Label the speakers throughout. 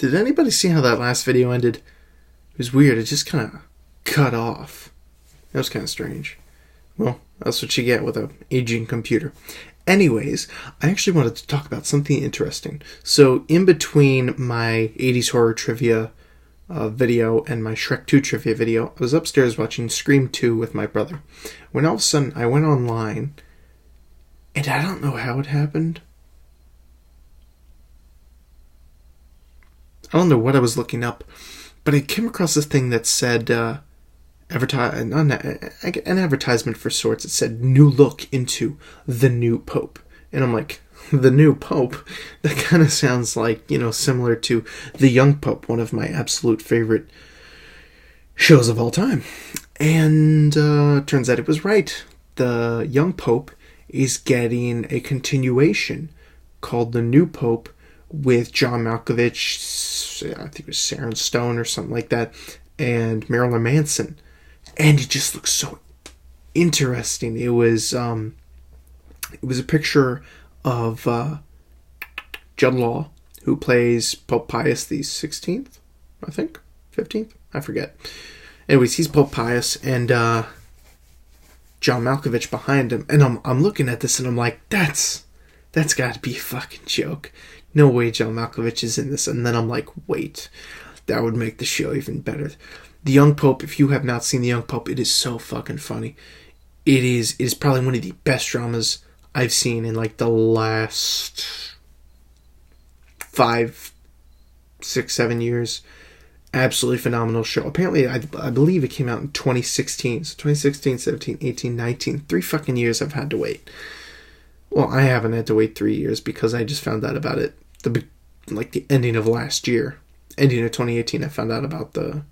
Speaker 1: Did anybody see how that last video ended? It was weird. It just kind of cut off. That was kind of strange. Well, that's what you get with an aging computer. Anyways, I actually wanted to talk about something interesting. So, in between my 80s horror trivia video and my Shrek 2 trivia video, I was upstairs watching Scream 2 with my brother. When all of a sudden, I went online, and I don't know how it happened. I don't know what I was looking up, but I came across this thing that said, an advertisement for sorts. It said, new look into the new Pope. And I'm like, the new Pope? That kind of sounds like, similar to the young Pope, one of my absolute favorite shows of all time. And turns out it was right. The young Pope is getting a continuation called The New Pope with John Malkovich, I think it was Sharon Stone or something like that, and Marilyn Manson. And it just looks so interesting. It was a picture of Judd Law, who plays Pope Pius the 16th, I think, 15th, I forget. Anyways, he's Pope Pius, and John Malkovich behind him. And I'm looking at this, and I'm like, that's got to be a fucking joke. No way John Malkovich is in this. And then I'm like, wait, that would make the show even better. The Young Pope, if you have not seen The Young Pope, it is so fucking funny. It is probably one of the best dramas I've seen in like the last 5, 6, 7 years. Absolutely phenomenal show. Apparently, I believe it came out in 2016. So 2016, 17, 18, 19. 3 fucking years I've had to wait. Well, I haven't had to wait 3 years because I just found out about it the ending of last year. Ending of 2018, I found out about the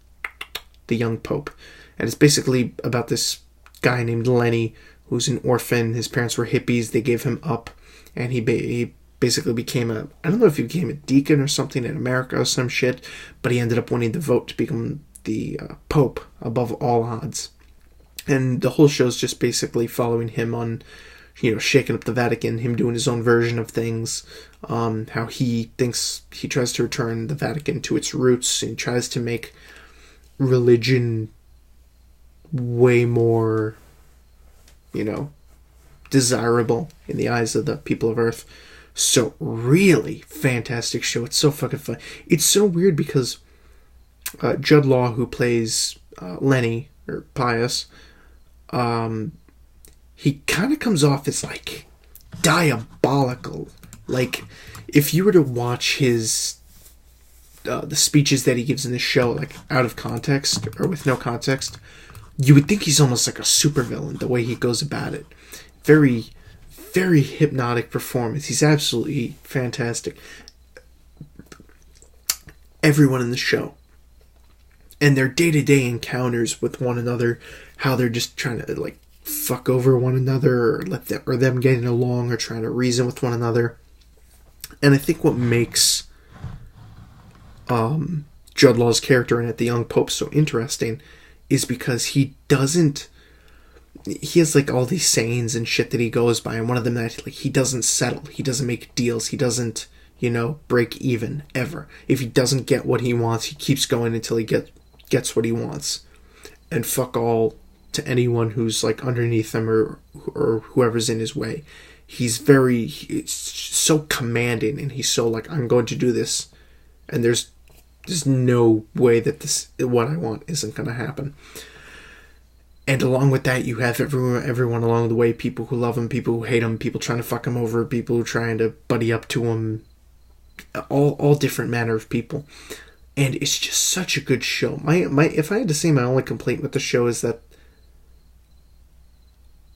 Speaker 1: Young Pope. And it's basically about this guy named Lenny who's an orphan. His parents were hippies. They gave him up. And he basically became I don't know if he became a deacon or something in America or some shit, but he ended up winning the vote to become the Pope above all odds. And the whole show's just basically following him on, shaking up the Vatican, him doing his own version of things, how he thinks he tries to return the Vatican to its roots and tries to make religion way more, desirable in the eyes of the people of Earth. So really fantastic show. It's so fucking fun. It's so weird because Judd Law, who plays Lenny, or Pius, he kind of comes off as like diabolical. Like if you were to watch his the speeches that he gives in the show, like out of context or with no context, you would think he's almost like a supervillain the way he goes about it. Very, very hypnotic performance. He's absolutely fantastic. Everyone in the show and their day-to-day encounters with one another, how they're just trying to like fuck over one another, or them getting along, or trying to reason with one another. And I think what makes Judd Law's character in it, the Young Pope, so interesting is because he has like all these sayings and shit that he goes by, and one of them that like he doesn't settle, he doesn't make deals, he doesn't break even ever. If he doesn't get what he wants, he keeps going until he gets what he wants, and fuck all to anyone who's like underneath him or whoever's in his way. He's so commanding, and he's so like, I'm going to do this, and there's no way that what I want isn't going to happen. And along with that, you have everyone along the way, people who love him, people who hate him, people trying to fuck him over, people who are trying to buddy up to him, all different manner of people. And it's just such a good show. If I had to say my only complaint with the show is that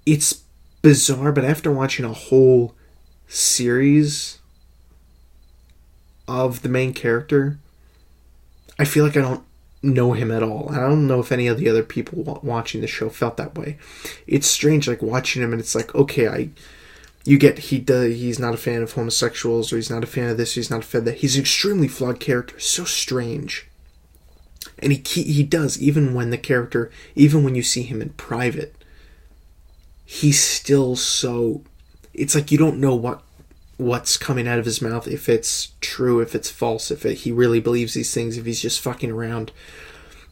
Speaker 1: it's bizarre, but after watching a whole series of the main character, I feel like I don't know him at all. I don't know if any of the other people watching the show felt that way. It's strange, like watching him, and it's like, okay, he's not a fan of homosexuals, or he's not a fan of this, or he's not a fan of that. He's an extremely flawed character, so strange. And he does, even when you see him in private, he's still so, it's like you don't know what what's coming out of his mouth, if it's true, if it's false, he really believes these things, if he's just fucking around.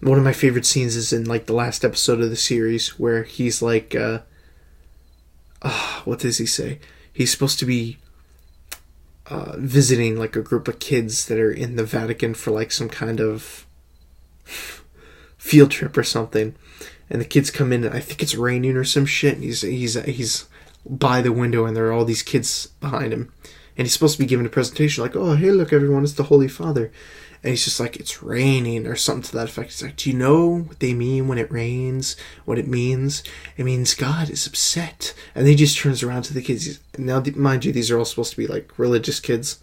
Speaker 1: One of my favorite scenes is in like the last episode of the series where he's like, what does he say? He's supposed to be visiting like a group of kids that are in the Vatican for like some kind of field trip or something, and the kids come in and I think it's raining or some shit, and he's by the window and there are all these kids behind him, and he's supposed to be giving a presentation like, oh hey look everyone, it's the Holy Father, and he's just like, it's raining or something to that effect. He's like, do you know what they mean when it rains? What it means? It means God is upset. And then he just turns around to the kids. Now, mind you, these are all supposed to be like religious kids.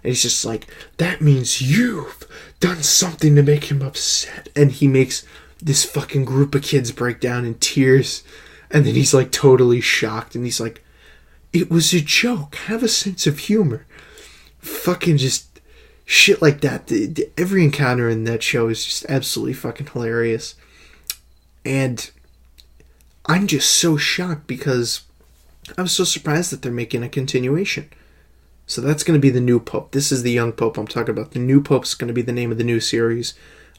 Speaker 1: And he's just like, that means you've done something to make him upset. And he makes this fucking group of kids break down in tears. And then he's like totally shocked. And he's like, it was a joke. Have a sense of humor. Fucking just shit like that. Every encounter in that show is just absolutely fucking hilarious. And I'm just so shocked because I was so surprised that they're making a continuation. So that's going to be the new Pope. This is the young Pope I'm talking about. The new Pope's going to be the name of the new series,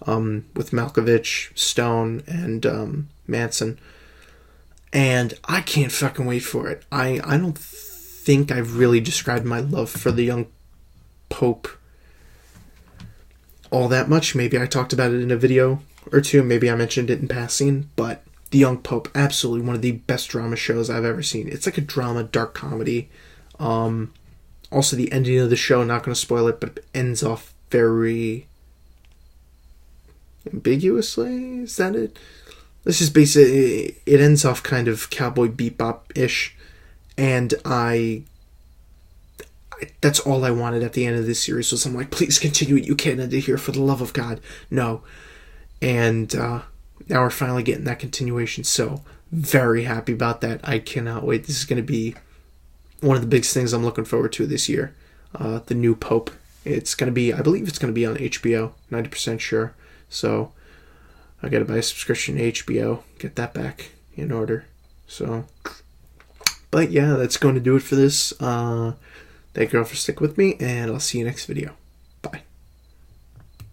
Speaker 1: with Malkovich, Stone, and Manson. And I can't fucking wait for it. I don't think I've really described my love for the young Pope all that much. Maybe I talked about it in a video or two. Maybe I mentioned it in passing. But The Young Pope, absolutely one of the best drama shows I've ever seen. It's like a drama, dark comedy. Also, the ending of the show, not going to spoil it, but it ends off very ambiguously. Is that it? This is basically, it ends off kind of Cowboy Bebop-ish. And that's all I wanted at the end of this series, was I'm like, please continue it, you can't end it here, for the love of God, no. And now we're finally getting that continuation, so very happy about that. I cannot wait. This is going to be one of the biggest things I'm looking forward to this year, the new Pope. It's going to be, I believe it's going to be on HBO, 90% sure, so I got to buy a subscription to HBO, get that back in order, so, but yeah, that's going to do it for this. Thank you all for sticking with me, and I'll see you next video.